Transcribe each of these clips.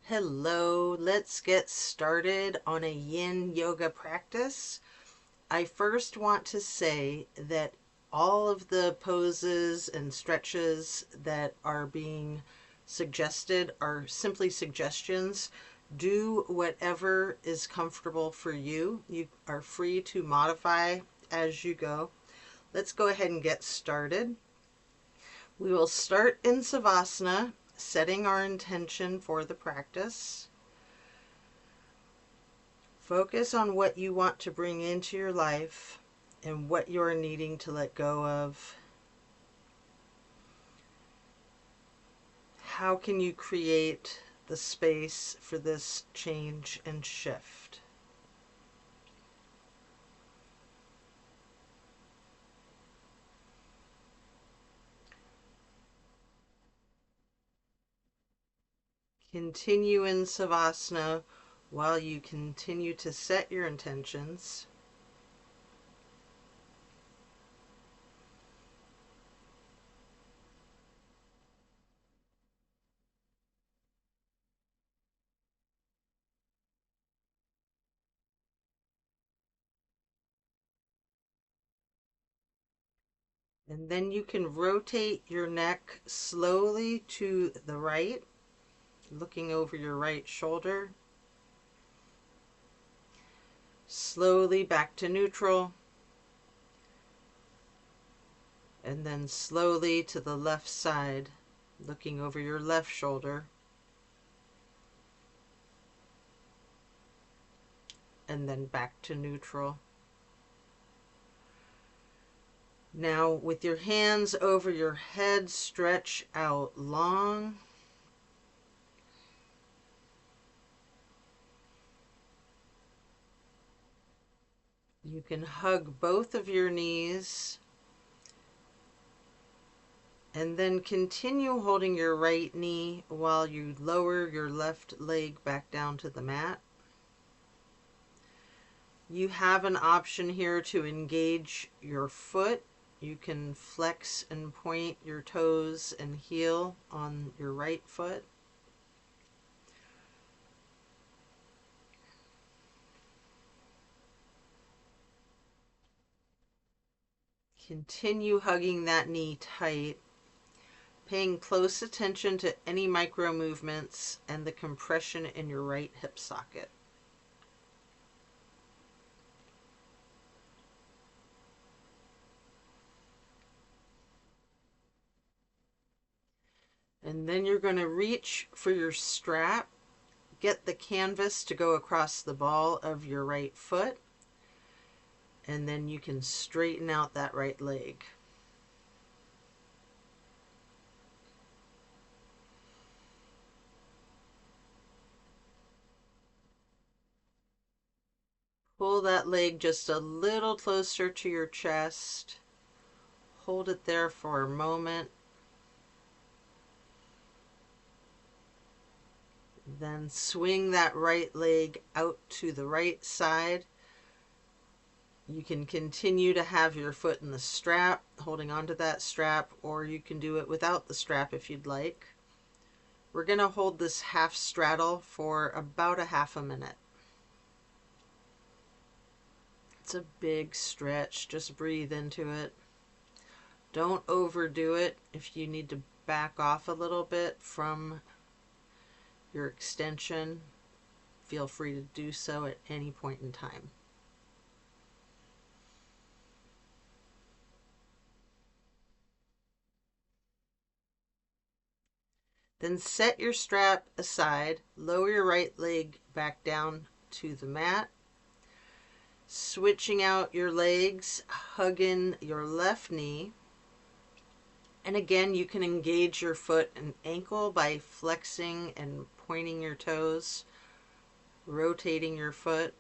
Hello, let's get started on a yin yoga practice. I first want to say that all of the poses and stretches that are being suggested are simply suggestions. Do whatever is comfortable for you. You are free to modify as you go. Let's go ahead and get started. We will start in Savasana, setting our intention for the practice. Focus on what you want to bring into your life and what you're needing to let go of. How can you create the space for this change and shift? Continue in Savasana while you continue to set your intentions. And then you can rotate your neck slowly to the right, looking over your right shoulder. Slowly back to neutral. And then slowly to the left side, looking over your left shoulder. And then back to neutral. Now, with your hands over your head, stretch out long. You can hug both of your knees. And then continue holding your right knee while you lower your left leg back down to the mat. You have an option here to engage your foot. You can flex and point your toes and heel on your right foot. Continue hugging that knee tight, paying close attention to any micro movements and the compression in your right hip socket. And then you're going to reach for your strap. Get the canvas to go across the ball of your right foot. And then you can straighten out that right leg. Pull that leg just a little closer to your chest. Hold it there for a moment. Then swing that right leg out to the right side. You can continue to have your foot in the strap, holding onto that strap, or you can do it without the strap if you'd like. We're going to hold this half straddle for about a half a minute. It's a big stretch. Just breathe into it. Don't overdo it. If you need to back off a little bit from your extension, feel free to do so at any point in time. Then set your strap aside, lower your right leg back down to the mat. Switching out your legs, hugging your left knee. And again, you can engage your foot and ankle by flexing and pointing your toes, rotating your foot.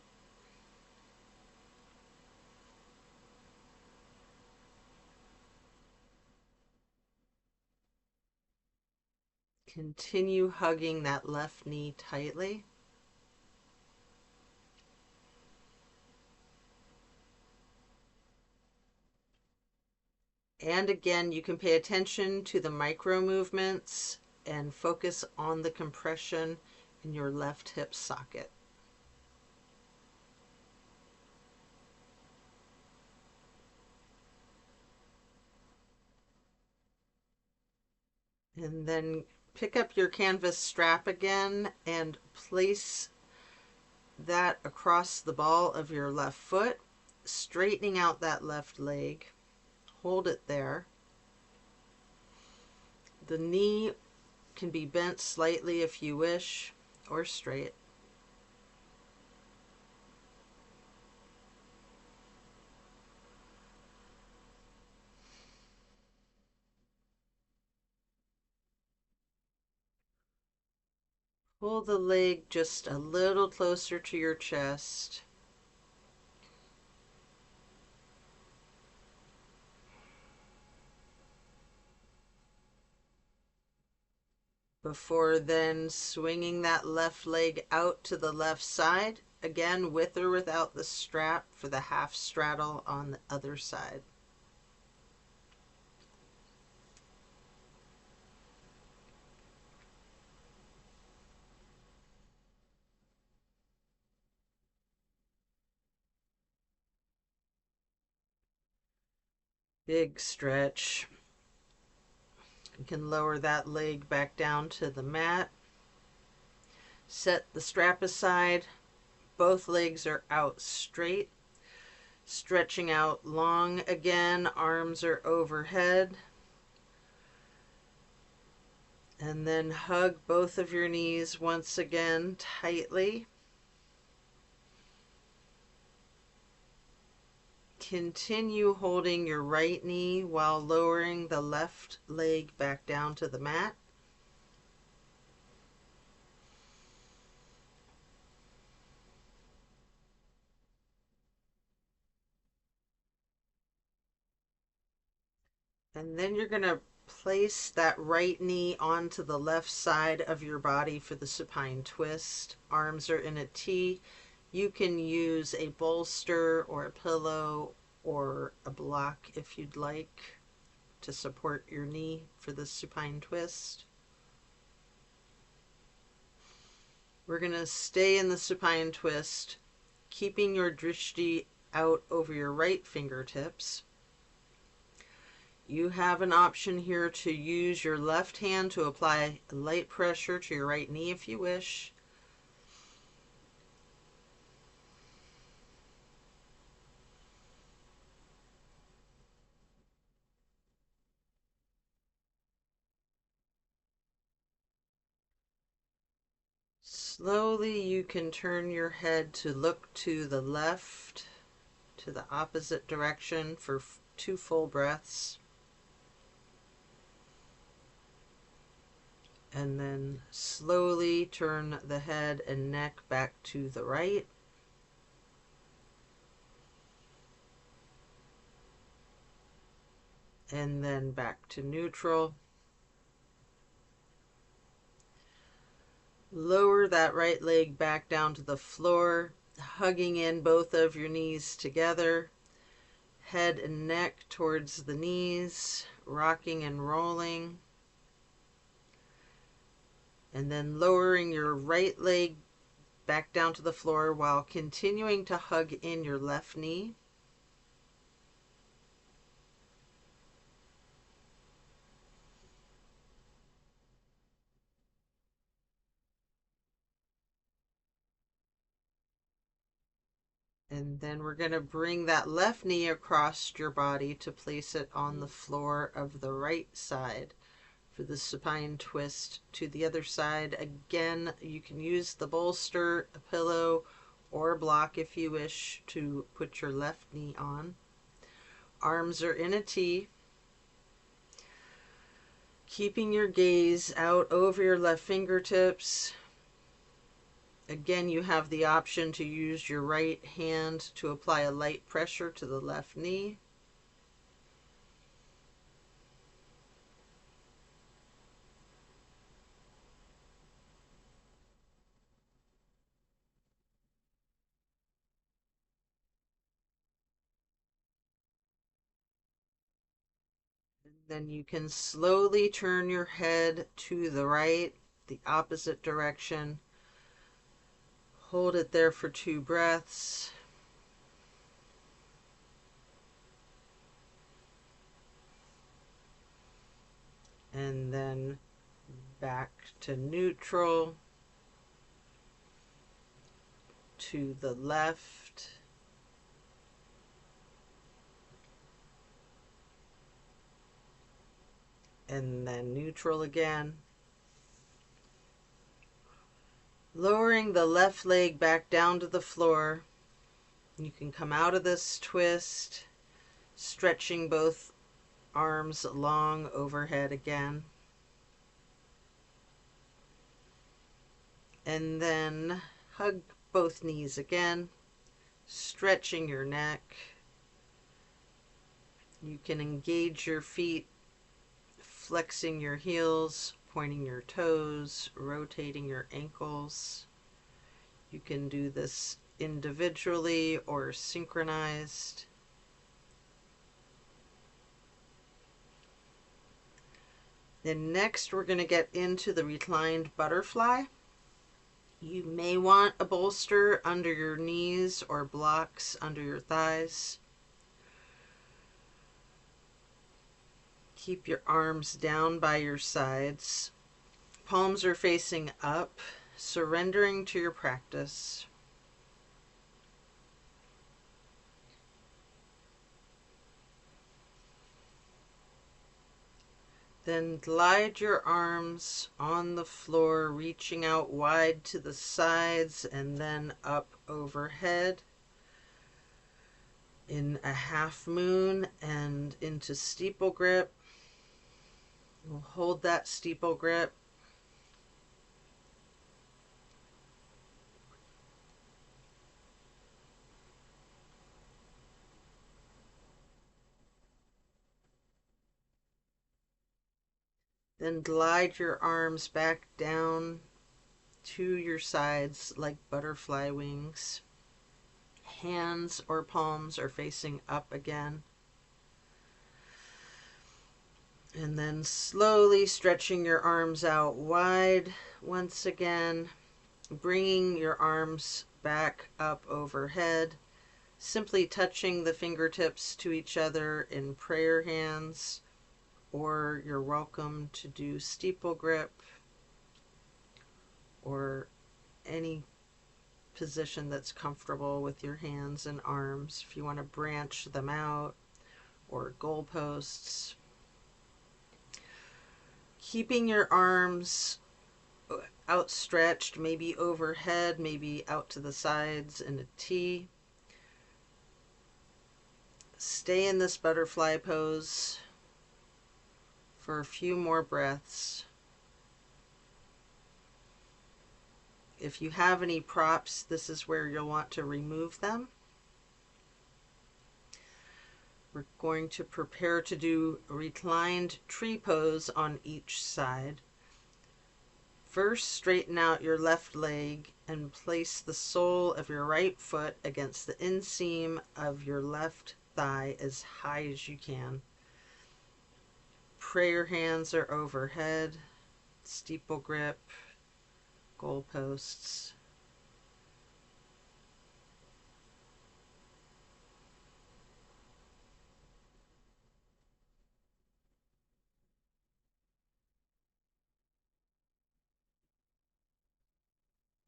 Continue hugging that left knee tightly. And again, you can pay attention to the micro movements and focus on the compression in your left hip socket. And then pick up your canvas strap again and place that across the ball of your left foot, straightening out that left leg. Hold it there. The knee can be bent slightly if you wish, or straight. Pull the leg just a little closer to your chest. Before then swinging that left leg out to the left side, again with or without the strap for the half straddle on the other side. Big stretch. You can lower that leg back down to the mat. Set the strap aside. Both legs are out straight. Stretching out long again, arms are overhead. And then hug both of your knees once again tightly. Continue holding your right knee while lowering the left leg back down to the mat. And then you're going to place that right knee onto the left side of your body for the supine twist. Arms are in a T. You can use a bolster or a pillow or a block if you'd like to support your knee for the supine twist. We're going to stay in the supine twist, keeping your drishti out over your right fingertips. You have an option here to use your left hand to apply light pressure to your right knee if you wish. Slowly you can turn your head to look to the left, to the opposite direction for 2 full breaths. And then slowly turn the head and neck back to the right. And then back to neutral. Lower that right leg back down to the floor, hugging in both of your knees together. Head and neck towards the knees, rocking and rolling. And then lowering your right leg back down to the floor while continuing to hug in your left knee. And then we're going to bring that left knee across your body to place it on the floor of the right side for the supine twist to the other side. Again, you can use the bolster, a pillow, or a block if you wish to put your left knee on. Arms are in a T. Keeping your gaze out over your left fingertips. Again, you have the option to use your right hand to apply a light pressure to the left knee. Then you can slowly turn your head to the right, the opposite direction, Hold it there for 2 breaths. And then back to neutral, to the left, and then neutral again. Lowering the left leg back down to the floor. You can come out of this twist, stretching both arms long overhead again. And then hug both knees again, stretching your neck. You can engage your feet, flexing your heels, pointing your toes, rotating your ankles. You can do this individually or synchronized. Then next we're going to get into the reclined butterfly. You may want a bolster under your knees or blocks under your thighs. Keep your arms down by your sides. Palms are facing up, surrendering to your practice. Then glide your arms on the floor, reaching out wide to the sides and then up overhead in a half moon and into steeple grip. We'll hold that steeple grip. Then glide your arms back down to your sides like butterfly wings. Hands or palms are facing up again. And then slowly stretching your arms out wide once again, bringing your arms back up overhead, simply touching the fingertips to each other in prayer hands, or you're welcome to do steeple grip or any position that's comfortable with your hands and arms. If you want to branch them out, or goalposts. Keeping your arms outstretched, maybe overhead, maybe out to the sides in a T. Stay in this butterfly pose for a few more breaths. If you have any props, this is where you'll want to remove them. We're going to prepare to do a reclined tree pose on each side. First, straighten out your left leg and place the sole of your right foot against the inseam of your left thigh as high as you can. Prayer hands are overhead, steeple grip, goalposts.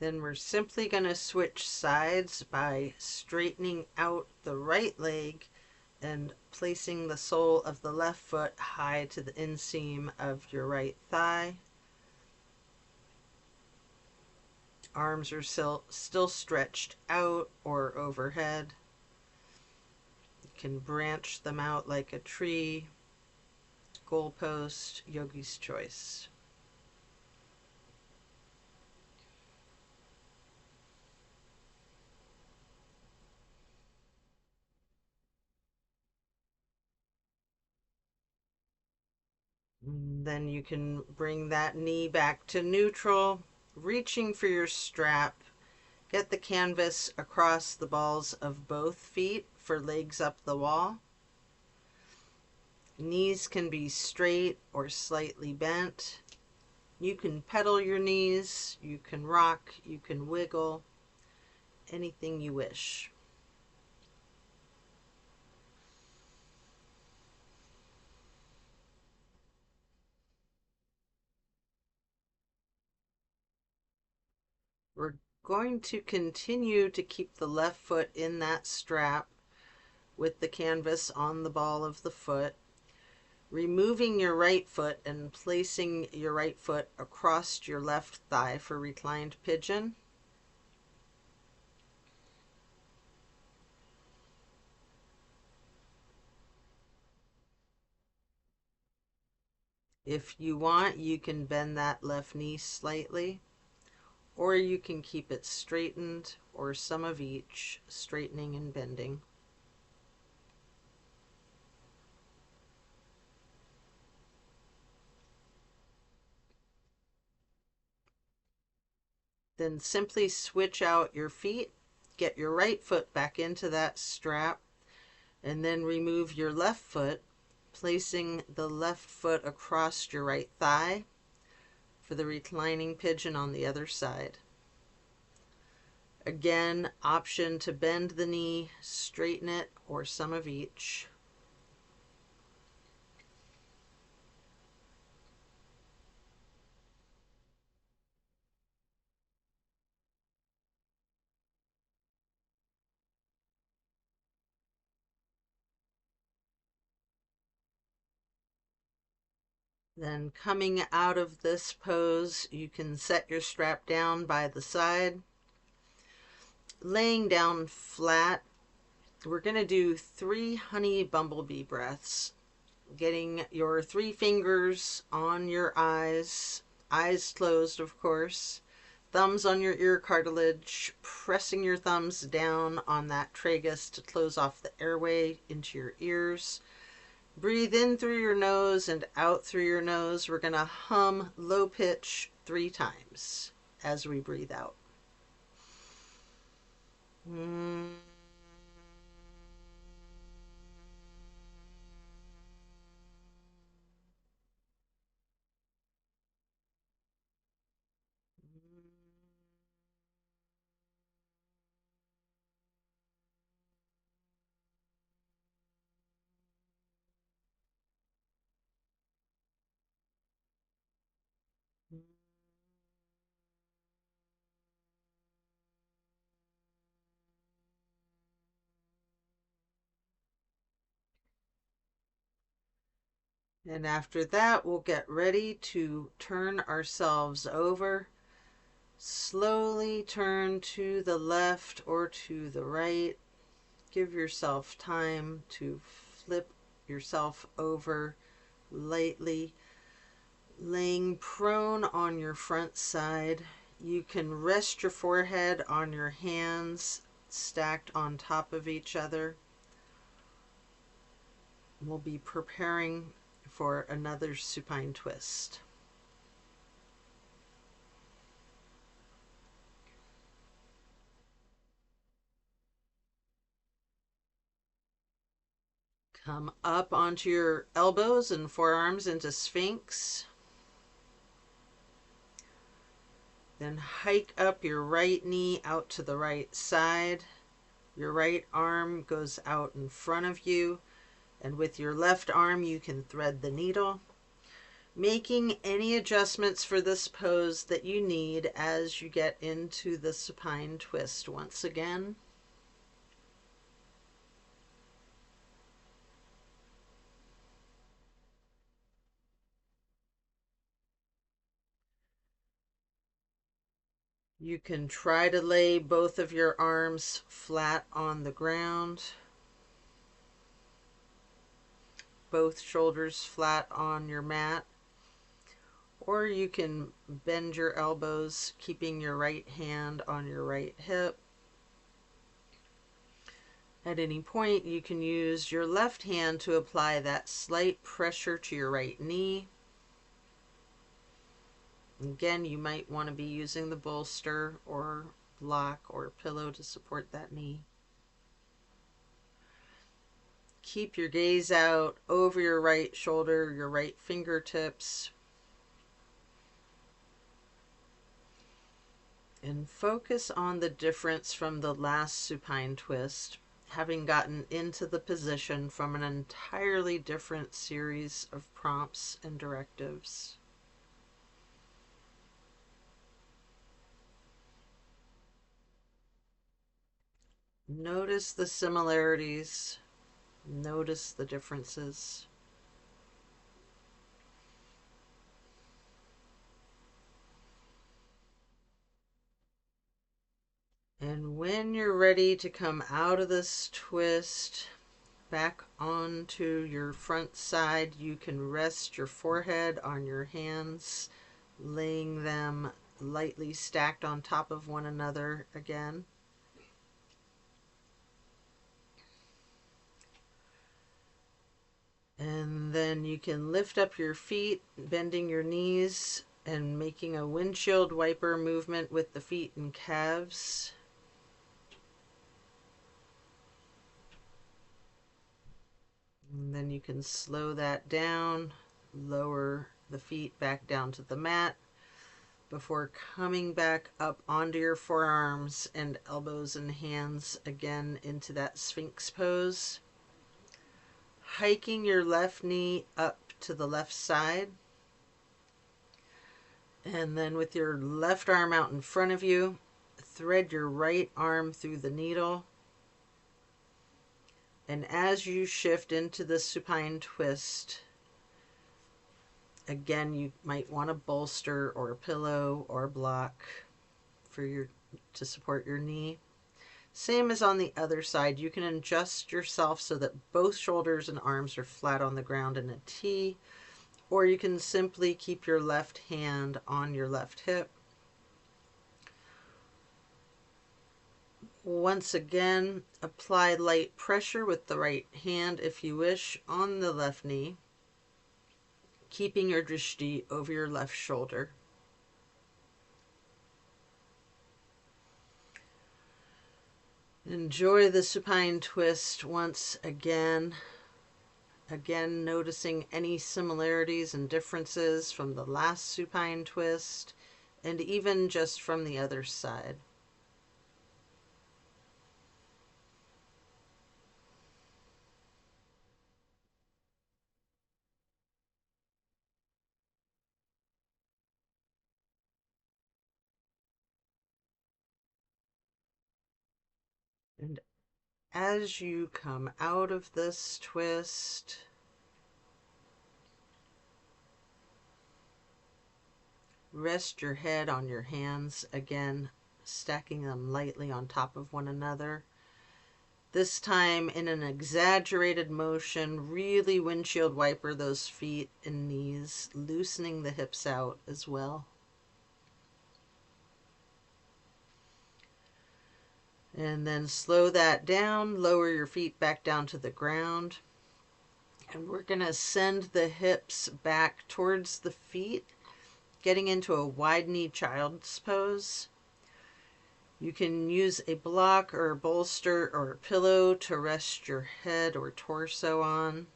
Then we're simply going to switch sides by straightening out the right leg and placing the sole of the left foot high to the inseam of your right thigh. Arms are still stretched out or overhead. You can branch them out like a tree, goalpost, yogi's choice. Then you can bring that knee back to neutral, reaching for your strap. Get the canvas across the balls of both feet for legs up the wall. Knees can be straight or slightly bent. You can pedal your knees, you can rock, you can wiggle. anything you wish. We're going to continue to keep the left foot in that strap with the canvas on the ball of the foot, removing your right foot and placing your right foot across your left thigh for reclined pigeon. If you want, you can bend that left knee slightly, or you can keep it straightened, or some of each, straightening and bending. Then simply switch out your feet, get your right foot back into that strap, and then remove your left foot, placing the left foot across your right thigh for the reclining pigeon on the other side. Again, option to bend the knee, straighten it, or some of each. Then coming out of this pose, you can set your strap down by the side, laying down flat. We're going to do 3 honey bumblebee breaths, getting your 3 fingers on your eyes closed, of course, thumbs on your ear cartilage, pressing your thumbs down on that tragus to close off the airway into your ears. Breathe in through your nose and out through your nose. We're going to hum low pitch 3 times as we breathe out. And after that, we'll get ready to turn ourselves over. Slowly turn to the left or to the right. Give yourself time to flip yourself over lightly, laying prone on your front side. You can rest your forehead on your hands stacked on top of each other. We'll be preparing for another supine twist. Come up onto your elbows and forearms into Sphinx. Then hike up your right knee out to the right side. Your right arm goes out in front of you, and with your left arm you can thread the needle, making any adjustments for this pose that you need as you get into the supine twist once again. You can try to lay both of your arms flat on the ground, both shoulders flat on your mat, or you can bend your elbows, keeping your right hand on your right hip. At any point, you can use your left hand to apply that slight pressure to your right knee. Again, you might want to be using the bolster or block or pillow to support that knee. Keep your gaze out over your right shoulder, your right fingertips. And focus on the difference from the last supine twist, having gotten into the position from an entirely different series of prompts and directives. Notice the similarities, notice the differences. And when you're ready to come out of this twist, back onto your front side, you can rest your forehead on your hands, laying them lightly stacked on top of one another again. And then you can lift up your feet, bending your knees and making a windshield wiper movement with the feet and calves. And then you can slow that down, lower the feet back down to the mat before coming back up onto your forearms and elbows and hands again into that Sphinx pose. Hiking your left knee up to the left side. And then with your left arm out in front of you, thread your right arm through the needle. And as you shift into the supine twist, again, you might want a bolster or a pillow or a block to support your knee. Same as on the other side, you can adjust yourself so that both shoulders and arms are flat on the ground in a T, or you can simply keep your left hand on your left hip. Once again, apply light pressure with the right hand, if you wish, on the left knee, keeping your drishti over your left shoulder. Enjoy the supine twist once again. Again, noticing any similarities and differences from the last supine twist, and even just from the other side. And as you come out of this twist, rest your head on your hands again, stacking them lightly on top of one another. This time in an exaggerated motion, really windshield wiper those feet and knees, loosening the hips out as well. And then slow that down, lower your feet back down to the ground. And we're going to send the hips back towards the feet, getting into a wide knee child's pose. You can use a block or a bolster or a pillow to rest your head or torso on.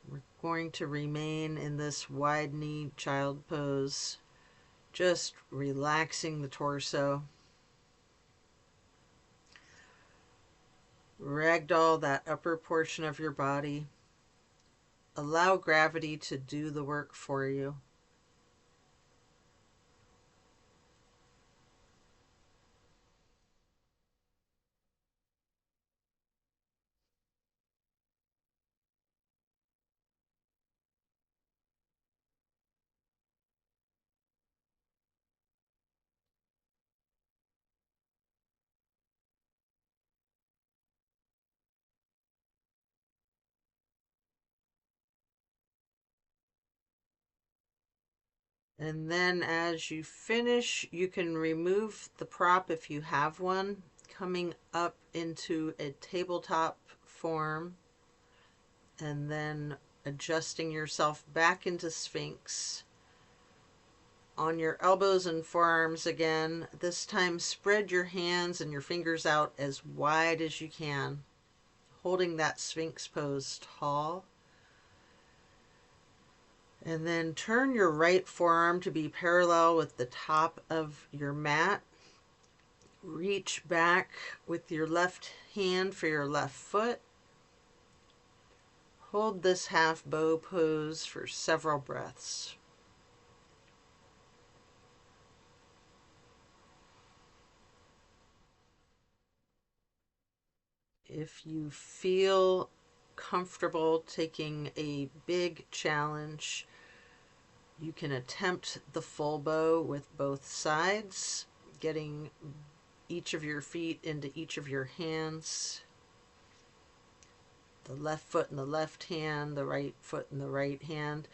We're going to remain in this wide knee child pose, just relaxing the torso. Ragdoll that upper portion of your body. Allow gravity to do the work for you. And then as you finish, you can remove the prop if you have one, coming up into a tabletop form, and then adjusting yourself back into Sphinx. On your elbows and forearms again. This time spread your hands and your fingers out as wide as you can, holding that Sphinx pose tall. And then turn your right forearm to be parallel with the top of your mat. Reach back with your left hand for your left foot. Hold this half bow pose for several breaths. If you feel comfortable taking a big challenge, you can attempt the full bow with both sides, getting each of your feet into each of your hands. The left foot in the left hand, the right foot in the right hand.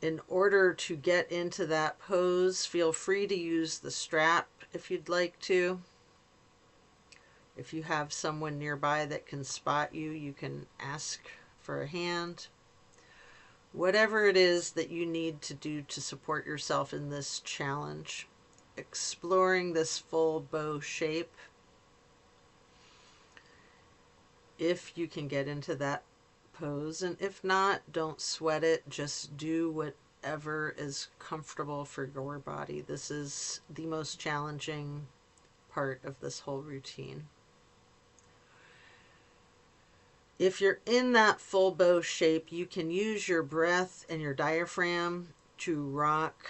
In order to get into that pose, feel free to use the strap if you'd like to. If you have someone nearby that can spot you, you can ask for a hand. Whatever it is that you need to do to support yourself in this challenge, exploring this full bow shape. If you can get into that pose, and if not, don't sweat it. Just do whatever is comfortable for your body. This is the most challenging part of this whole routine. If you're in that full bow shape, you can use your breath and your diaphragm to rock,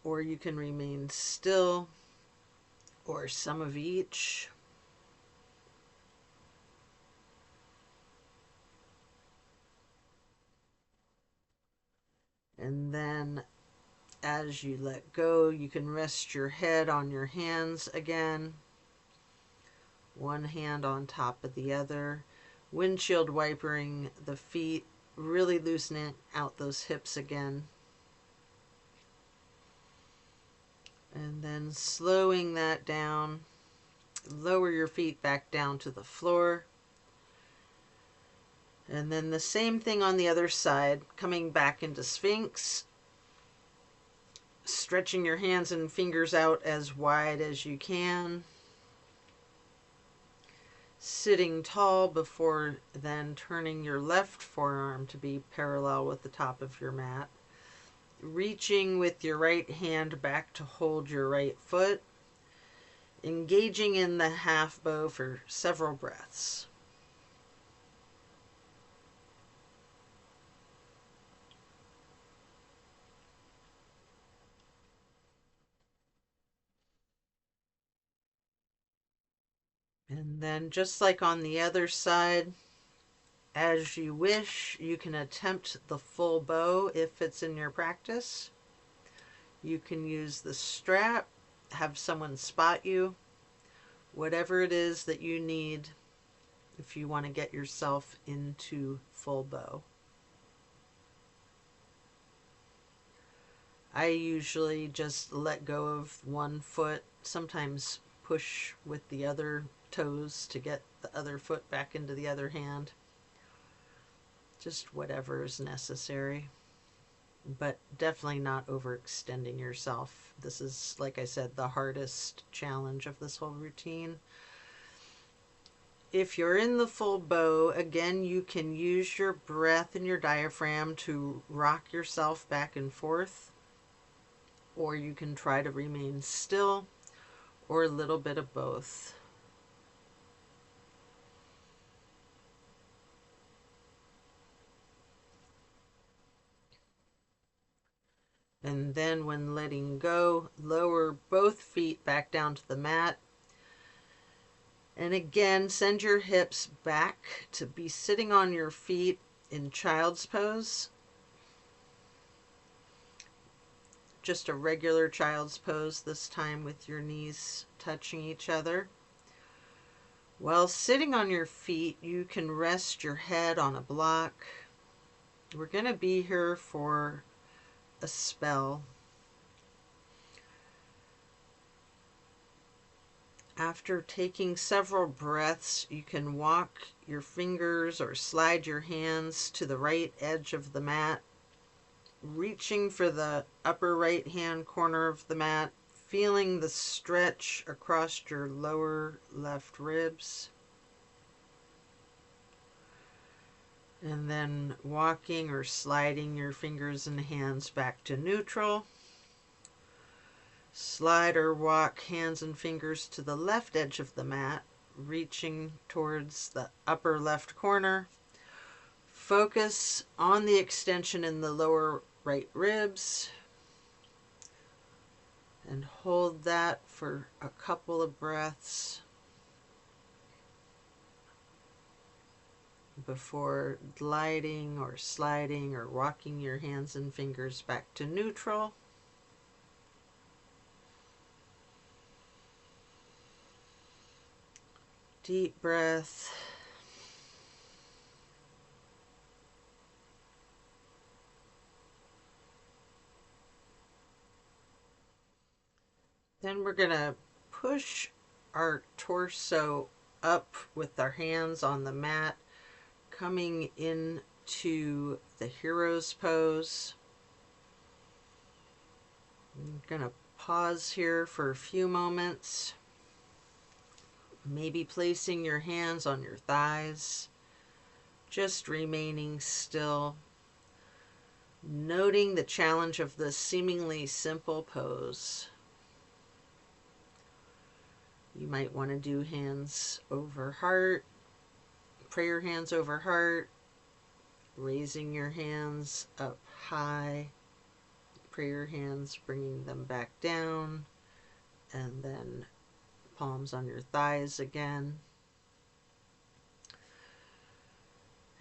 or you can remain still, or some of each. And then as you let go, you can rest your head on your hands again, one hand on top of the other, windshield wipering the feet, really loosening out those hips again. And then slowing that down, lower your feet back down to the floor. And then the same thing on the other side, coming back into Sphinx, stretching your hands and fingers out as wide as you can. Sitting tall before then turning your left forearm to be parallel with the top of your mat. Reaching with your right hand back to hold your right foot. Engaging in the half bow for several breaths. And then just like on the other side, as you wish, you can attempt the full bow if it's in your practice. You can use the strap, have someone spot you, whatever it is that you need if you want to get yourself into full bow. I usually just let go of one foot, sometimes push with the other toes to get the other foot back into the other hand. Just whatever is necessary, but definitely not overextending yourself. This is, like I said, the hardest challenge of this whole routine. If you're in the full bow, again, you can use your breath and your diaphragm to rock yourself back and forth, or you can try to remain still, or a little bit of both. And then when letting go, lower both feet back down to the mat. And again, send your hips back to be sitting on your feet in child's pose. Just a regular child's pose this time with your knees touching each other. While sitting on your feet, you can rest your head on a block. We're going to be here for a spell. After taking several breaths, you can walk your fingers or slide your hands to the right edge of the mat, reaching for the upper right hand corner of the mat, feeling the stretch across your lower left ribs. And then walking or sliding your fingers and hands back to neutral. Slide or walk hands and fingers to the left edge of the mat, reaching towards the upper left corner. Focus on the extension in the lower right ribs and hold that for a couple of breaths before gliding or sliding or walking your hands and fingers back to neutral. Deep breath. Then we're going to push our torso up with our hands on the mat, coming into the hero's pose. I'm going to pause here for a few moments, maybe placing your hands on your thighs, just remaining still, noting the challenge of this seemingly simple pose. You might want to do hands over heart, prayer hands over heart, raising your hands up high, prayer hands bringing them back down, and then palms on your thighs again.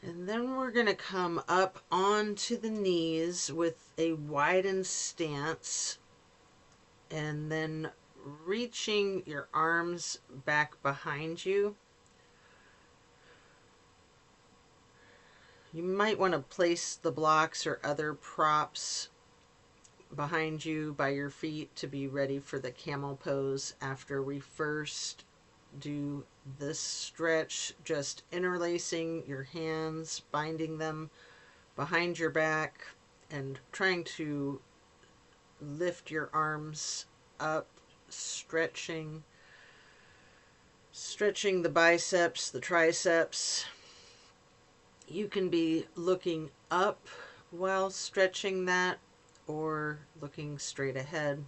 And then we're going to come up onto the knees with a widened stance, and then reaching your arms back behind you. You might want to place the blocks or other props behind you by your feet to be ready for the camel pose after we first do this stretch, just interlacing your hands, binding them behind your back, and trying to lift your arms up, stretching the biceps, the triceps. You can be looking up while stretching that or looking straight ahead.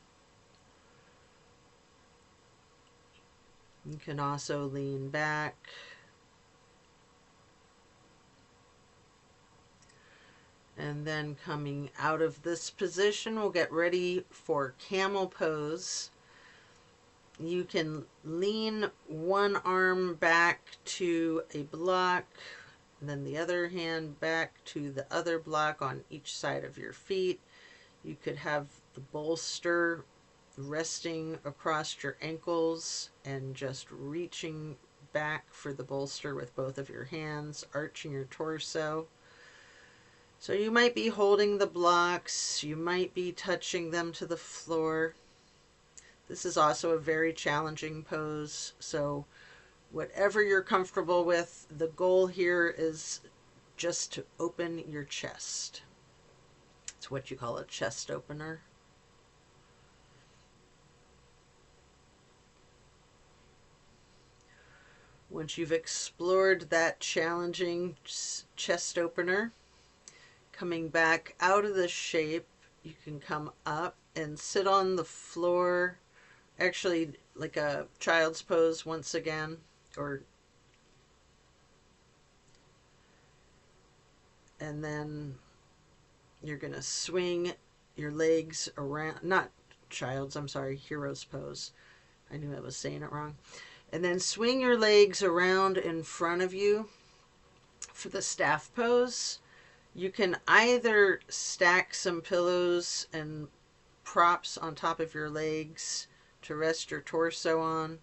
You can also lean back. And then coming out of this position, we'll get ready for camel pose. You can lean one arm back to a block, and then the other hand back to the other block on each side of your feet. You could have the bolster resting across your ankles and just reaching back for the bolster with both of your hands, arching your torso. So you might be holding the blocks, you might be touching them to the floor. This is also a very challenging pose, so whatever you're comfortable with, the goal here is just to open your chest. It's what you call a chest opener. Once you've explored that challenging chest opener, coming back out of the shape, you can come up and sit on the floor, actually like a child's pose once again, and then you're going to swing your legs around, not child's, I'm sorry, hero's pose. I knew I was saying it wrong. And then swing your legs around in front of you for the staff pose. You can either stack some pillows and props on top of your legs to rest your torso on,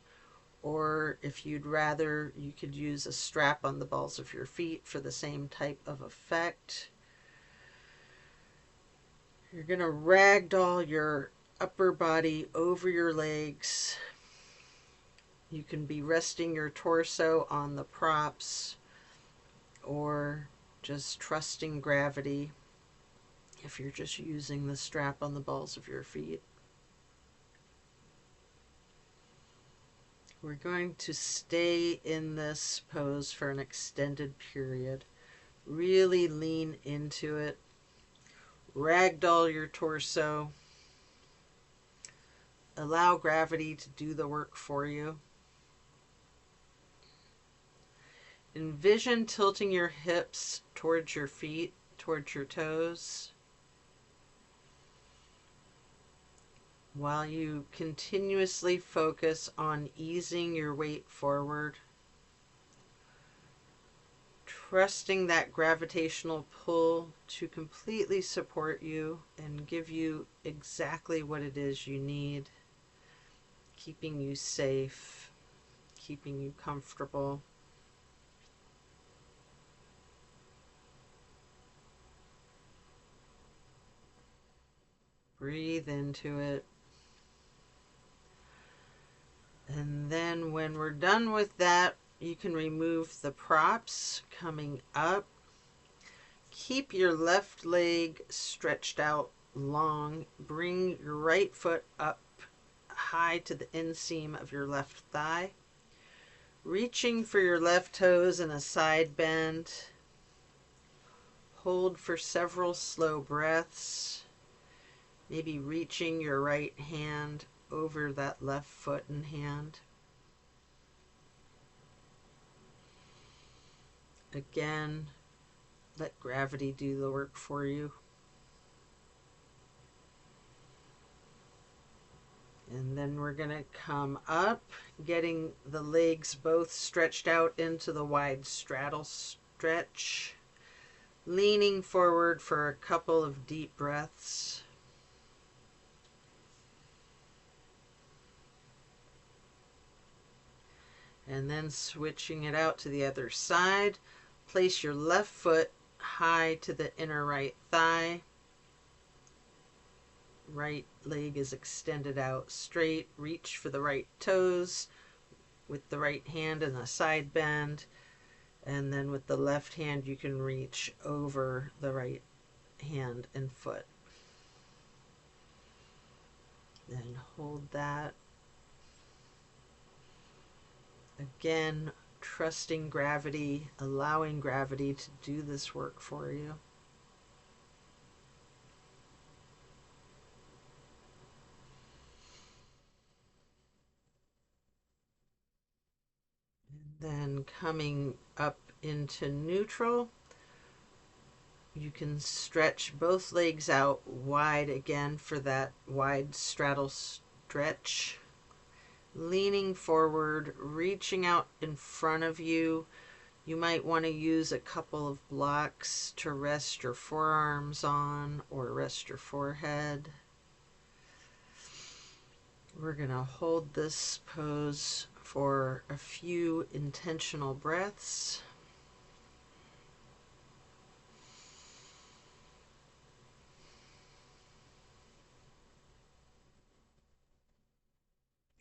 or if you'd rather, you could use a strap on the balls of your feet for the same type of effect. You're going to ragdoll your upper body over your legs. You can be resting your torso on the props or just trusting gravity if you're just using the strap on the balls of your feet. We're going to stay in this pose for an extended period. Really lean into it. Ragdoll your torso. Allow gravity to do the work for you. Envision tilting your hips towards your feet, towards your toes, while you continuously focus on easing your weight forward, trusting that gravitational pull to completely support you and give you exactly what it is you need, keeping you safe, keeping you comfortable. Breathe into it. And then when we're done with that, you can remove the props coming up. Keep your left leg stretched out long. Bring your right foot up high to the inseam of your left thigh. Reaching for your left toes in a side bend. Hold for several slow breaths. Maybe reaching your right hand over that left foot and hand. Again, let gravity do the work for you. And then we're going to come up, getting the legs both stretched out into the wide straddle stretch. Leaning forward for a couple of deep breaths. And then switching it out to the other side. Place your left foot high to the inner right thigh. Right leg is extended out straight. Reach for the right toes with the right hand in a side bend. And then with the left hand, you can reach over the right hand and foot. Then hold that. Again, trusting gravity, allowing gravity to do this work for you. And then coming up into neutral, you can stretch both legs out wide again for that wide straddle stretch. Leaning forward, reaching out in front of you. You might want to use a couple of blocks to rest your forearms on or rest your forehead. We're going to hold this pose for a few intentional breaths.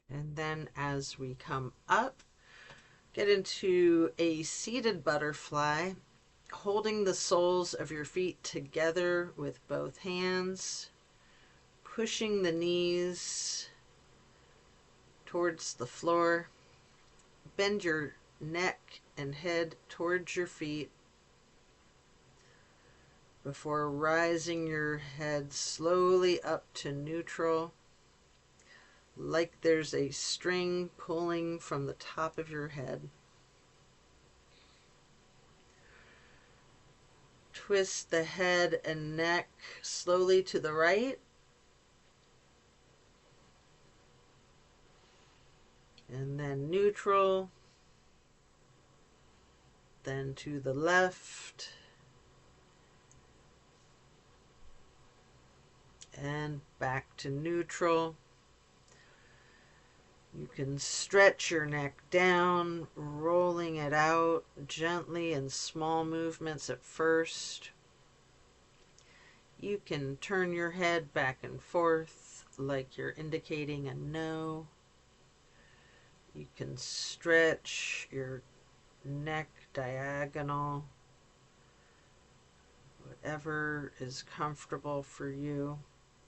And then as we come up, get into a seated butterfly, holding the soles of your feet together with both hands, pushing the knees towards the floor. Bend your neck and head towards your feet before rising your head slowly up to neutral, like there's a string pulling from the top of your head. Twist the head and neck slowly to the right, and then neutral, then to the left, and back to neutral. You can stretch your neck down, rolling it out gently in small movements at first. You can turn your head back and forth like you're indicating a no. You can stretch your neck diagonal, whatever is comfortable for you.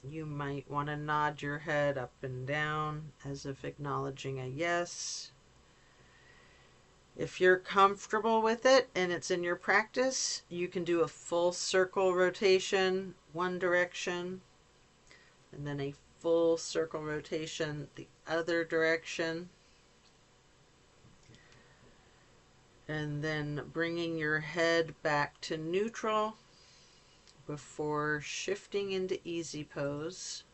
You might want to nod your head up and down as if acknowledging a yes. If you're comfortable with it and it's in your practice, you can do a full circle rotation one direction and then a full circle rotation the other direction. And then bringing your head back to neutral before shifting into easy pose.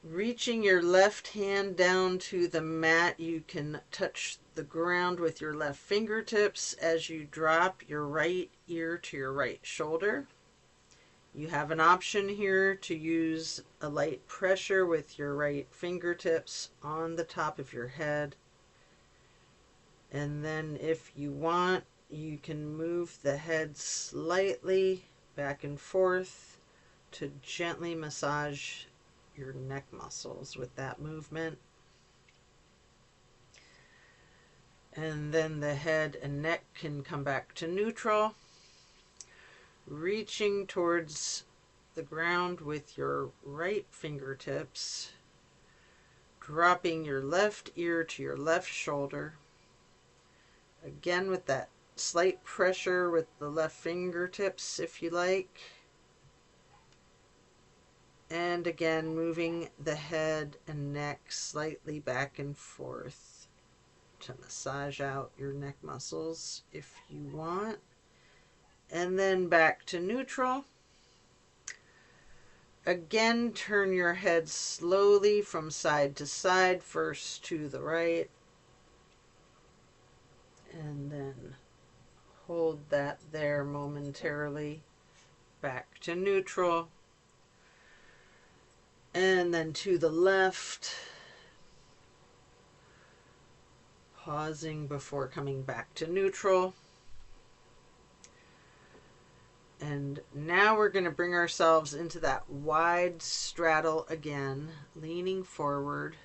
Reaching your left hand down to the mat, you can touch the ground with your left fingertips as you drop your right ear to your right shoulder. You have an option here to use a light pressure with your right fingertips on the top of your head. And then if you want, you can move the head slightly back and forth to gently massage your neck muscles with that movement. And then the head and neck can come back to neutral, reaching towards the ground with your right fingertips, dropping your left ear to your left shoulder. Again with that slight pressure with the left fingertips if you like. And again, moving the head and neck slightly back and forth to massage out your neck muscles if you want. And then back to neutral. Again, turn your head slowly from side to side, first to the right. And then hold that there momentarily. Back to neutral. And then to the left, pausing before coming back to neutral. And now we're going to bring ourselves into that wide straddle again, leaning forward.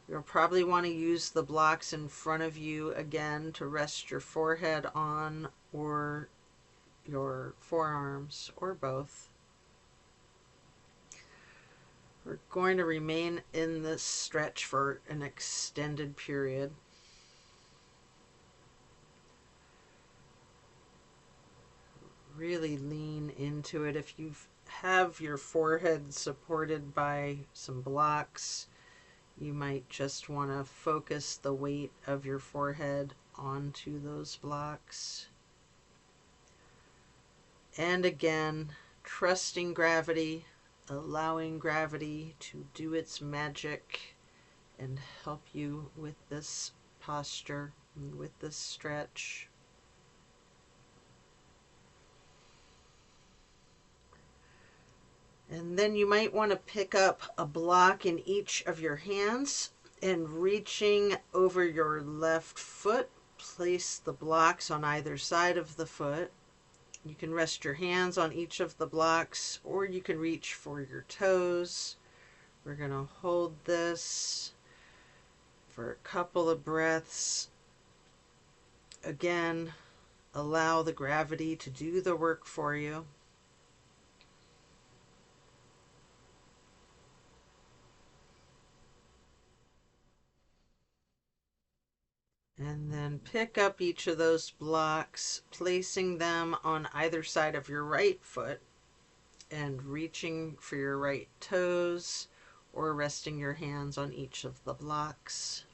You'll probably want to use the blocks in front of you again to rest your forehead on, or your forearms, or both. We're going to remain in this stretch for an extended period. Really lean into it. If you have your forehead supported by some blocks, you might just want to focus the weight of your forehead onto those blocks. And again, trusting gravity, allowing gravity to do its magic and help you with this posture, with this stretch. And then you might want to pick up a block in each of your hands and, reaching over your left foot, place the blocks on either side of the foot. You can rest your hands on each of the blocks, or you can reach for your toes. We're going to hold this for a couple of breaths. Again, allow the gravity to do the work for you. And then pick up each of those blocks, placing them on either side of your right foot and reaching for your right toes, or resting your hands on each of the blocks.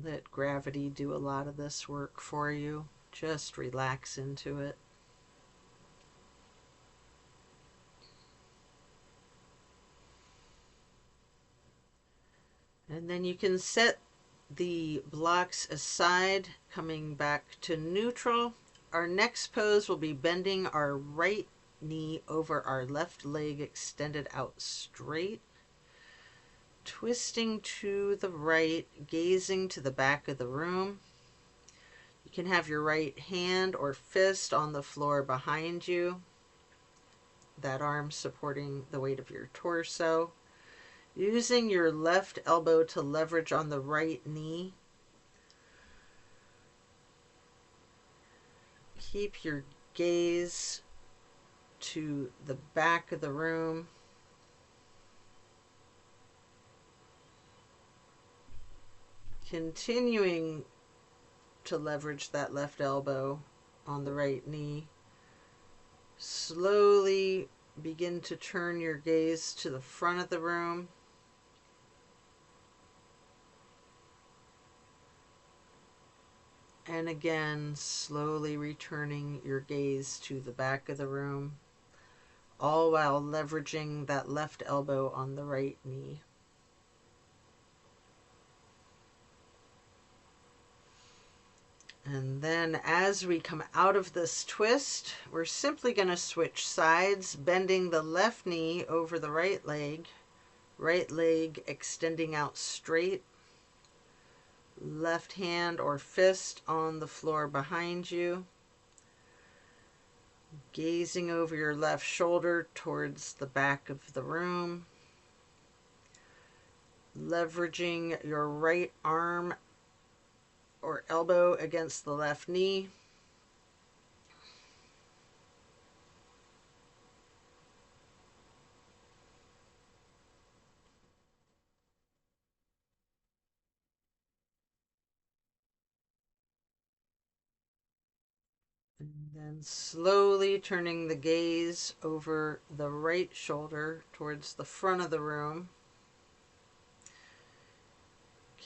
Let gravity do a lot of this work for you. Just relax into it. And then you can set the blocks aside, coming back to neutral. Our next pose will be bending our right knee over our left leg, extended out straight. Twisting to the right, gazing to the back of the room. You can have your right hand or fist on the floor behind you, that arm supporting the weight of your torso. Using your left elbow to leverage on the right knee. Keep your gaze to the back of the room. Continuing to leverage that left elbow on the right knee. Slowly begin to turn your gaze to the front of the room. And again, slowly returning your gaze to the back of the room, all while leveraging that left elbow on the right knee. And then as we come out of this twist, we're simply going to switch sides, bending the left knee over the right leg extending out straight, left hand or fist on the floor behind you, gazing over your left shoulder towards the back of the room, leveraging your right arm or elbow against the left knee. And then slowly turning the gaze over the right shoulder towards the front of the room.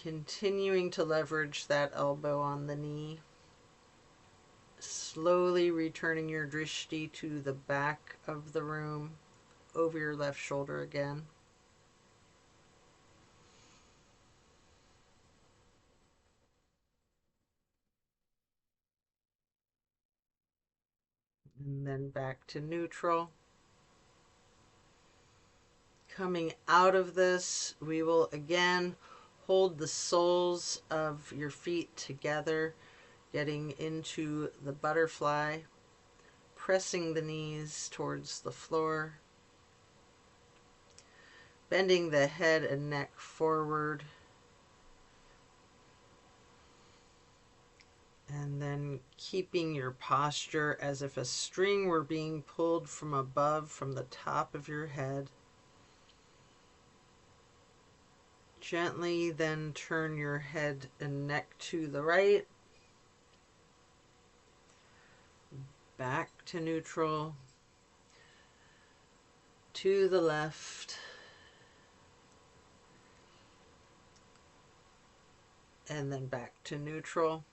Continuing to leverage that elbow on the knee. Slowly returning your drishti to the back of the room, over your left shoulder again. And then back to neutral. Coming out of this, we will again hold the soles of your feet together, getting into the butterfly, pressing the knees towards the floor, bending the head and neck forward, and then keeping your posture as if a string were being pulled from above, from the top of your head. Gently then turn your head and neck to the right, back to neutral, to the left, and then back to neutral.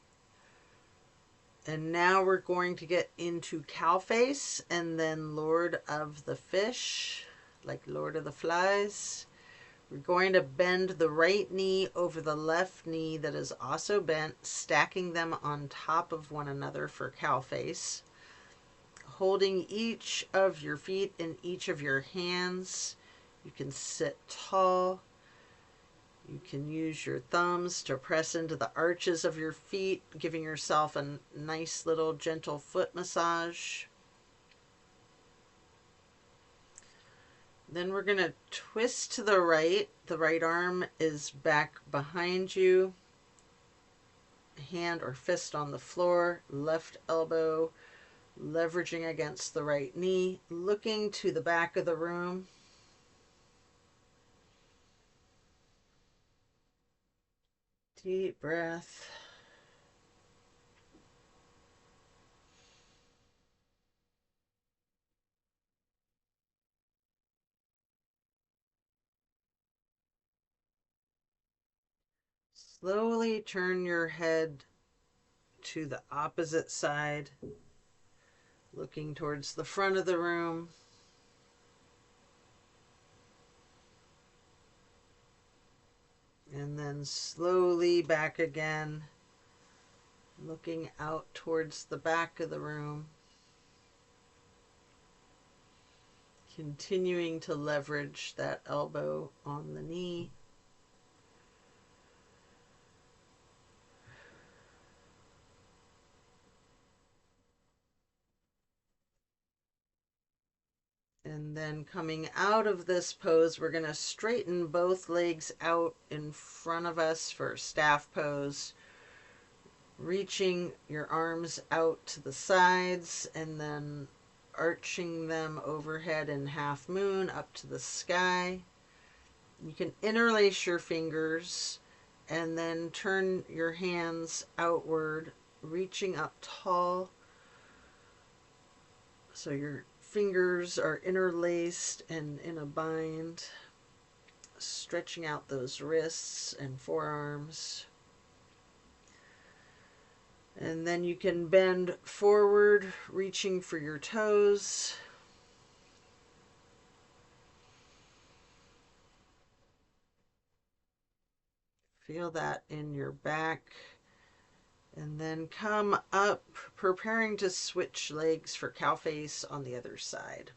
And now we're going to get into cow face and then Lord of the Fish, like Lord of the Flies. We're going to bend the right knee over the left knee that is also bent, stacking them on top of one another for cow face. Holding each of your feet in each of your hands. You can sit tall. You can use your thumbs to press into the arches of your feet, giving yourself a nice little gentle foot massage. Then we're going to twist to the right. The right arm is back behind you. Hand or fist on the floor, left elbow leveraging against the right knee, looking to the back of the room. Deep breath. Slowly turn your head to the opposite side, looking towards the front of the room. And then slowly back again, looking out towards the back of the room. Continuing to leverage that elbow on the knee. And then coming out of this pose, we're going to straighten both legs out in front of us for staff pose. reaching your arms out to the sides and then arching them overhead in half moon up to the sky. You can interlace your fingers and then turn your hands outward, reaching up tall. So your fingers are interlaced and in a bind, stretching out those wrists and forearms. And then you can bend forward, reaching for your toes. Feel that in your back. And then come up, preparing to switch legs for cow face on the other side.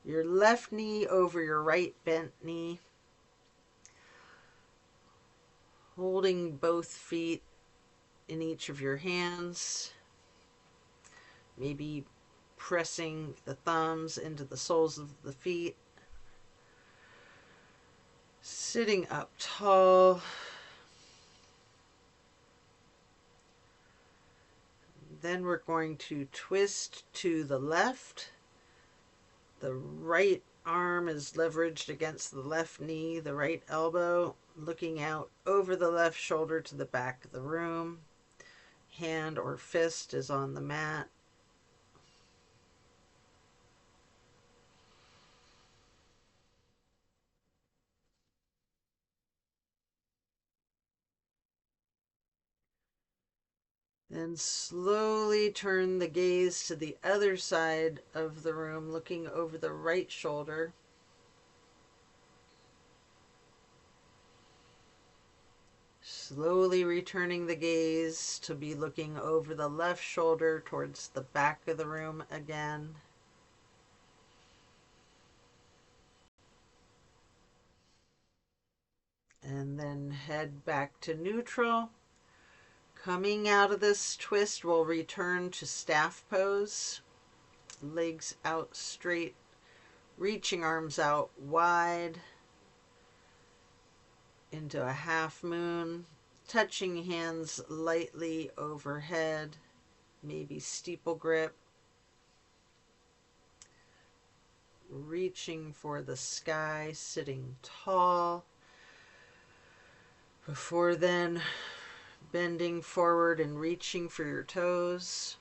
Your left knee over your right bent knee. Holding both feet in each of your hands. Maybe pressing the thumbs into the soles of the feet. Sitting up tall. Then we're going to twist to the left. The right arm is leveraged against the left knee, the right elbow looking out over the left shoulder to the back of the room. Hand or fist is on the mat. Then slowly turn the gaze to the other side of the room, looking over the right shoulder. Slowly returning the gaze to be looking over the left shoulder towards the back of the room again. And then head back to neutral. Coming out of this twist, we'll return to staff pose. Legs out straight, reaching arms out wide into a half moon, touching hands lightly overhead, maybe steeple grip, reaching for the sky, sitting tall, before then bending forward and reaching for your toes.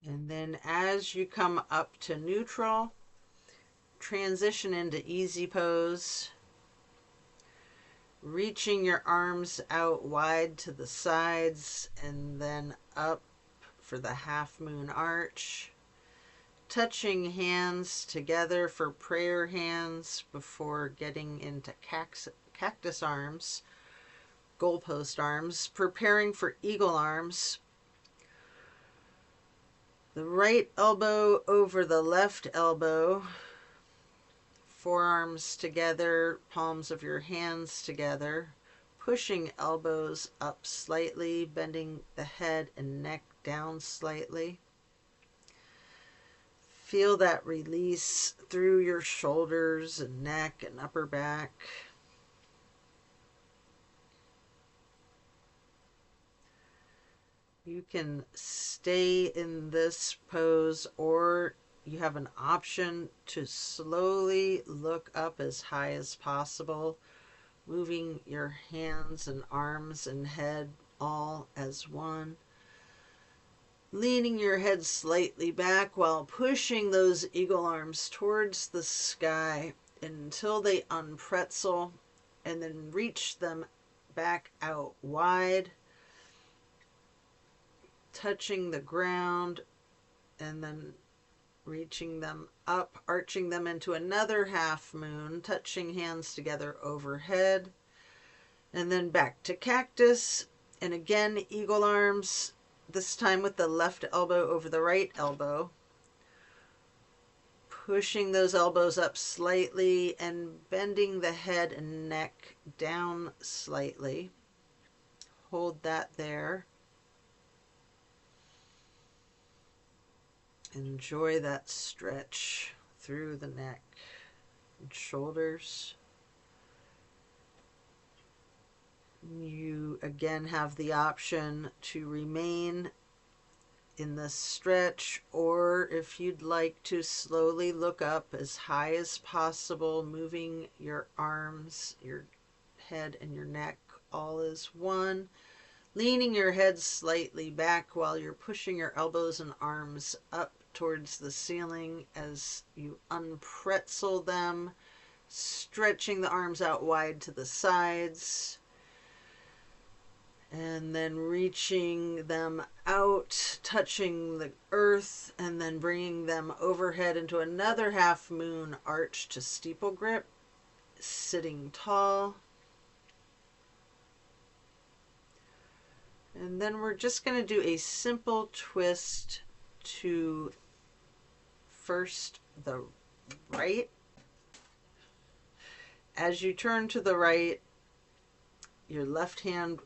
And then as you come up to neutral, transition into easy pose, reaching your arms out wide to the sides and then up for the half moon arch, touching hands together for prayer hands before getting into cactus arms, goalpost arms, preparing for eagle arms. The right elbow over the left elbow, forearms together, palms of your hands together, pushing elbows up slightly, bending the head and neck down slightly. Feel that release through your shoulders and neck and upper back. You can stay in this pose, or you have an option to slowly look up as high as possible, moving your hands and arms and head all as one. Leaning your head slightly back while pushing those eagle arms towards the sky until they unpretzel, and then reach them back out wide, touching the ground, and then reaching them up, arching them into another half moon, touching hands together overhead, and then back to cactus, and again eagle arms, this time with the left elbow over the right elbow, pushing those elbows up slightly and bending the head and neck down slightly. Hold that there. Enjoy that stretch through the neck and shoulders. You again have the option to remain in this stretch, or if you'd like to slowly look up as high as possible, moving your arms, your head, and your neck all as one, leaning your head slightly back while you're pushing your elbows and arms up towards the ceiling as you unpretzel them, stretching the arms out wide to the sides, and then reaching them out, touching the earth, and then bringing them overhead into another half moon arch to steeple grip, sitting tall. And then we're just going to do a simple twist to first the right. As you turn to the right, your left hand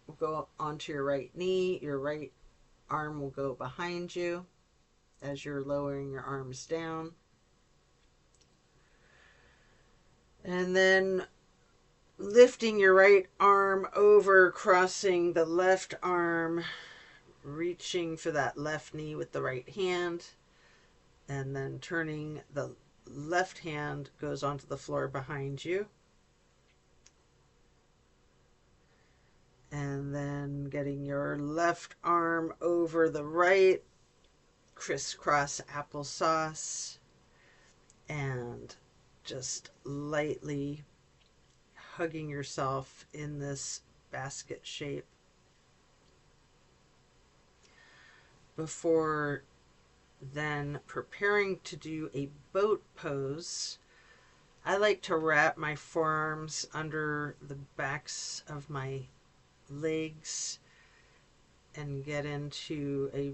will go onto your right knee, your right arm will go behind you as you're lowering your arms down. And then lifting your right arm over, crossing the left arm, reaching for that left knee with the right hand, and then turning the left hand goes onto the floor behind you. And then getting your left arm over the right, crisscross applesauce, and just lightly hugging yourself in this basket shape. Before then preparing to do a boat pose, I like to wrap my forearms under the backs of my legs and get into a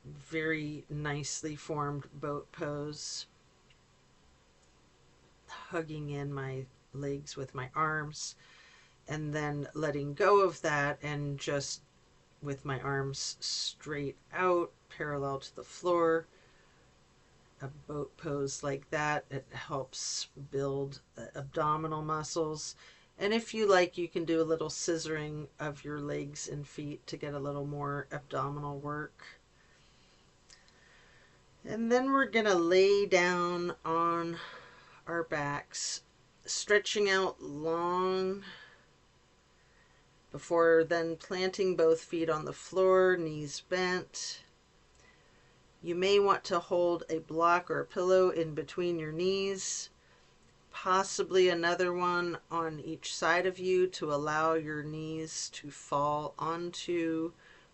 very nicely formed boat pose, hugging in my legs with my arms, and then letting go of that and just with my arms straight out, parallel to the floor. A boat pose like that, it helps build the abdominal muscles. And if you like, you can do a little scissoring of your legs and feet to get a little more abdominal work. And then we're going to lay down on our backs, stretching out long before then planting both feet on the floor, knees bent. You may want to hold a block or a pillow in between your knees, possibly another one on each side of you to allow your knees to fall onto.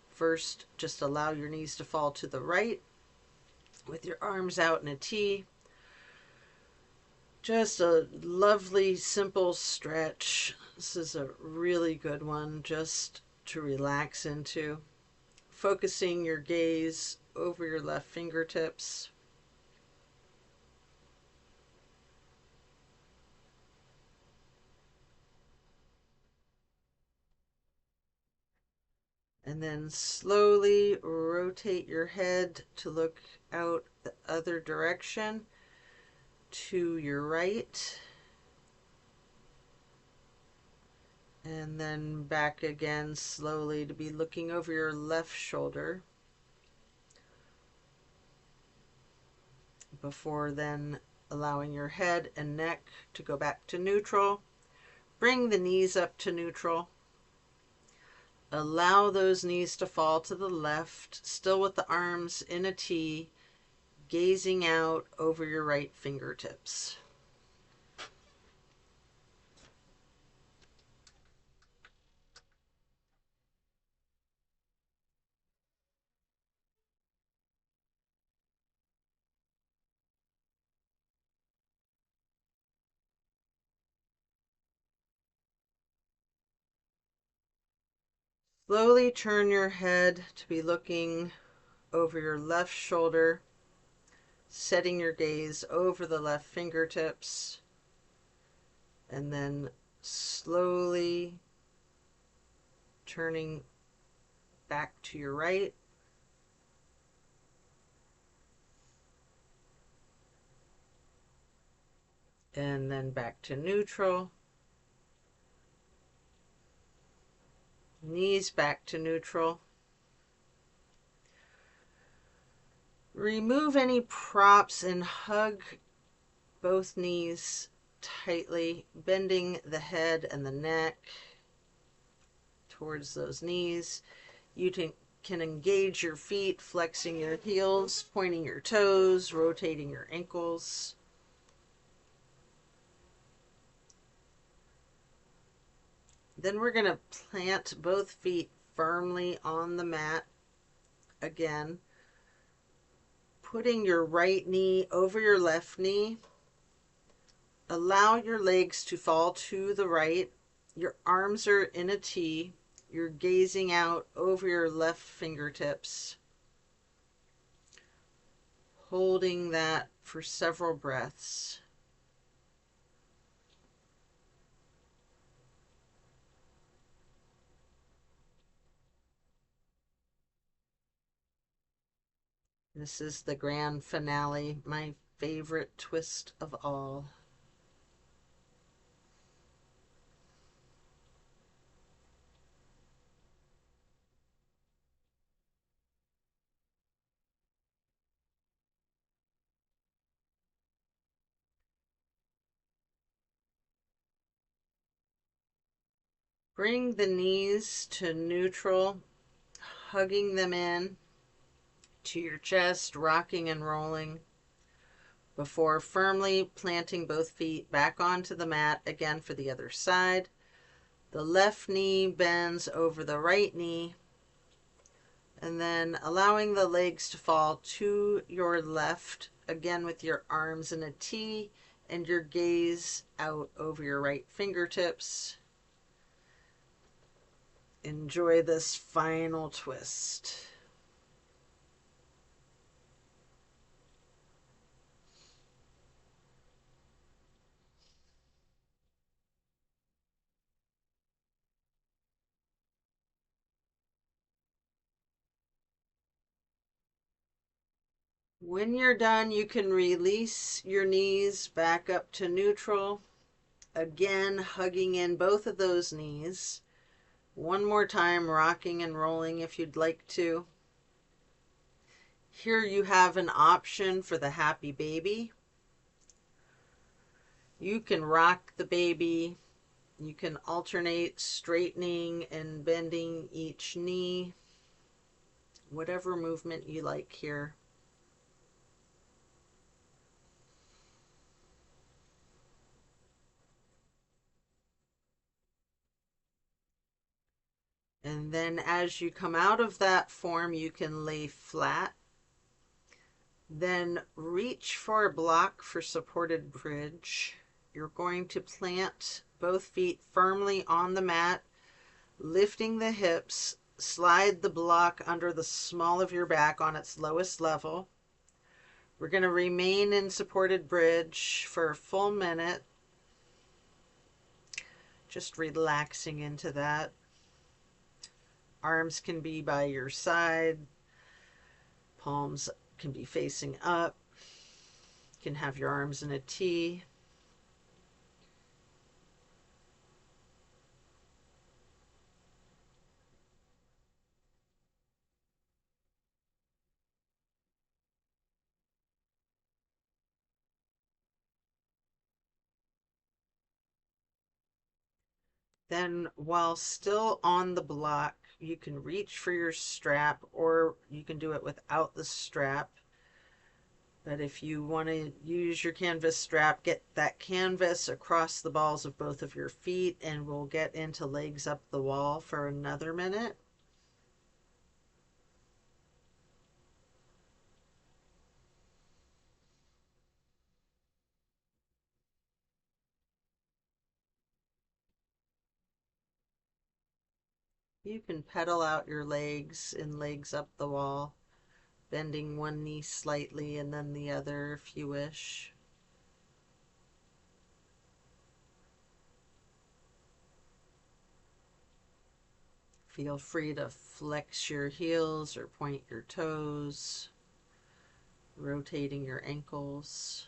First, just allow your knees to fall to the right with your arms out in a T. Just a lovely, simple stretch. This is a really good one just to relax into. Focusing your gaze over your left fingertips. And then slowly rotate your head to look out the other direction to your right. And then back again slowly to be looking over your left shoulder. Before then allowing your head and neck to go back to neutral. Bring the knees up to neutral. Allow those knees to fall to the left, still with the arms in a T, gazing out over your right fingertips. Slowly turn your head to be looking over your left shoulder, setting your gaze over the left fingertips, and then slowly turning back to your right. and then back to neutral. Knees back to neutral. Remove any props and hug both knees tightly, bending the head and the neck towards those knees. You can engage your feet, flexing your heels, pointing your toes, rotating your ankles. Then we're going to plant both feet firmly on the mat again, putting your right knee over your left knee. Allow your legs to fall to the right. Your arms are in a T. You're gazing out over your left fingertips, holding that for several breaths. This is the grand finale, my favorite twist of all. Bring the knees to neutral, hugging them in to your chest, rocking and rolling, before firmly planting both feet back onto the mat again for the other side. The left knee bends over the right knee, and then allowing the legs to fall to your left, again with your arms in a T and your gaze out over your right fingertips. Enjoy this final twist. When you're done, you can release your knees back up to neutral. Again, hugging in both of those knees. One more time, rocking and rolling if you'd like to. Here you have an option for the happy baby. You can rock the baby. You can alternate straightening and bending each knee. Whatever movement you like here. And then as you come out of that form, you can lay flat. Then reach for a block for supported bridge. You're going to plant both feet firmly on the mat, lifting the hips. Slide the block under the small of your back on its lowest level. We're going to remain in supported bridge for a full minute, just relaxing into that. Arms can be by your side. Palms can be facing up. You can have your arms in a T. Then while still on the block, you can reach for your strap, or you can do it without the strap. But if you want to use your canvas strap, get that canvas across the balls of both of your feet, and we'll get into legs up the wall for another minute. You can pedal out your legs in legs up the wall, bending one knee slightly and then the other if you wish. Feel free to flex your heels or point your toes, rotating your ankles.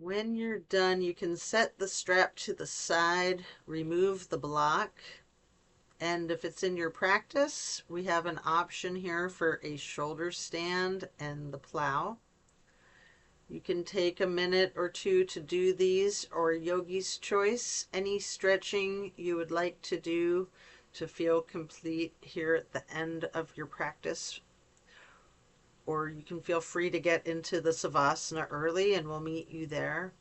When you're done, you can set the strap to the side, remove the block, and if it's in your practice, we have an option here for a shoulder stand and the plow. You can take a minute or two to do these, or yogi's choice, any stretching you would like to do to feel complete here at the end of your practice. Or you can feel free to get into the Savasana early and we'll meet you there.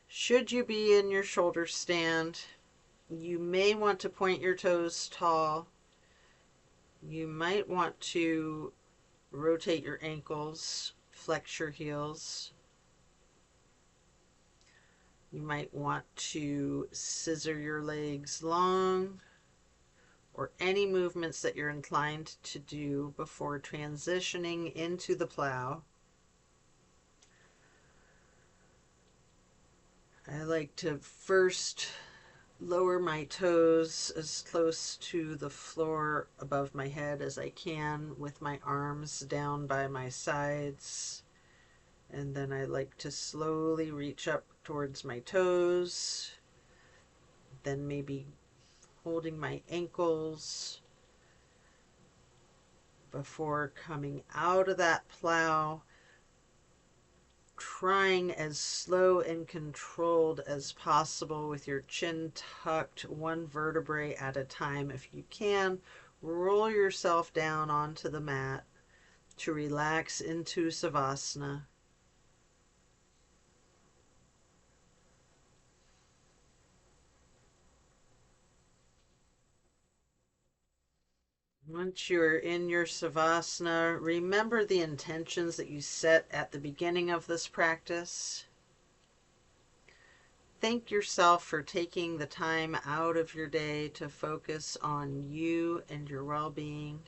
Should you be in your shoulder stand, you may want to point your toes tall. You might want to rotate your ankles, flex your heels. You might want to scissor your legs long, or any movements that you're inclined to do before transitioning into the plow. I like to first lower my toes as close to the floor above my head as I can with my arms down by my sides. And then I like to slowly reach up towards my toes, then maybe holding my ankles before coming out of that plow, trying as slow and controlled as possible with your chin tucked, one vertebrae at a time. If you can, roll yourself down onto the mat to relax into Savasana. Once you're in your Savasana, remember the intentions that you set at the beginning of this practice. Thank yourself for taking the time out of your day to focus on you and your well-being.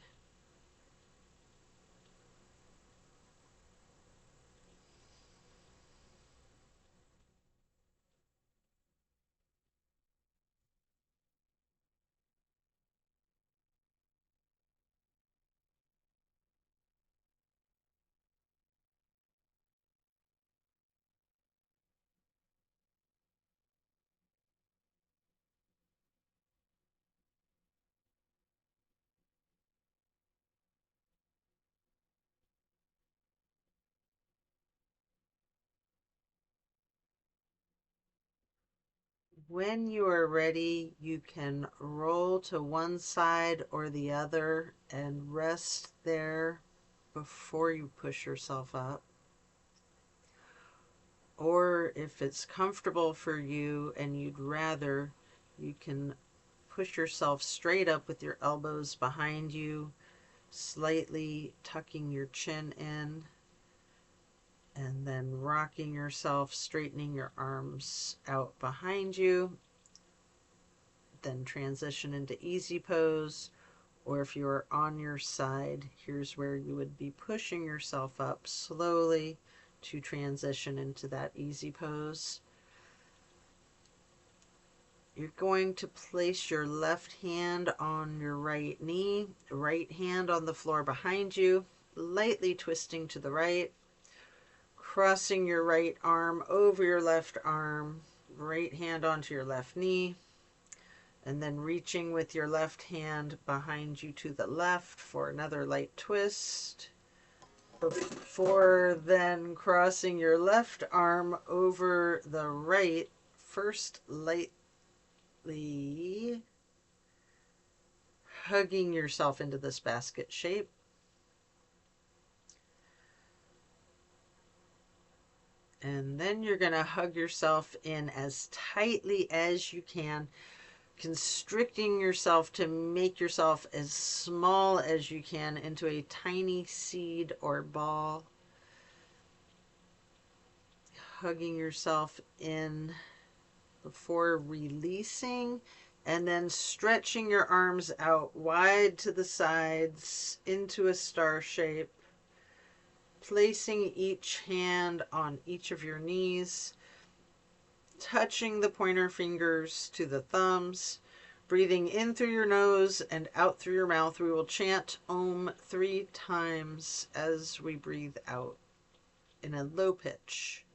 When you are ready, you can roll to one side or the other and rest there before you push yourself up. Or if it's comfortable for you and you'd rather, you can push yourself straight up with your elbows behind you, slightly tucking your chin in, and then rocking yourself, straightening your arms out behind you. Then transition into easy pose, or if you're on your side, here's where you would be pushing yourself up slowly to transition into that easy pose. You're going to place your left hand on your right knee, right hand on the floor behind you, lightly twisting to the right, crossing your right arm over your left arm, right hand onto your left knee, and then reaching with your left hand behind you to the left for another light twist. Before then crossing your left arm over the right, first lightly hugging yourself into this basket shape. And then you're going to hug yourself in as tightly as you can, constricting yourself to make yourself as small as you can into a tiny seed or ball. Hugging yourself in before releasing, and then stretching your arms out wide to the sides into a star shape. Placing each hand on each of your knees, touching the pointer fingers to the thumbs, breathing in through your nose and out through your mouth. We will chant Om 3 times as we breathe out in a low pitch.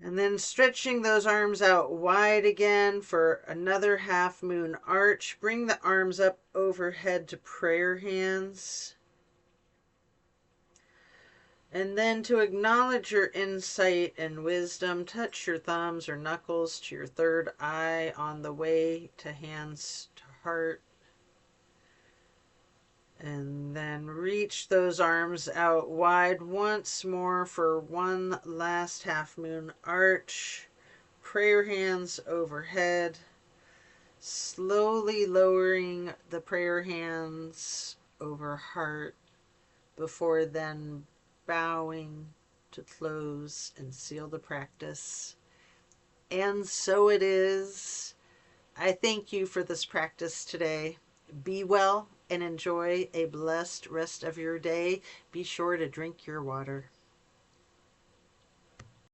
And then stretching those arms out wide again for another half moon arch. Bring the arms up overhead to prayer hands. And then to acknowledge your insight and wisdom, touch your thumbs or knuckles to your third eye on the way to hands to heart. And then reach those arms out wide once more for one last half moon arch. Prayer hands overhead. Slowly lowering the prayer hands over heart before then bowing to close and seal the practice. And so it is. I thank you for this practice today. Be well and enjoy a blessed rest of your day. Be sure to drink your water.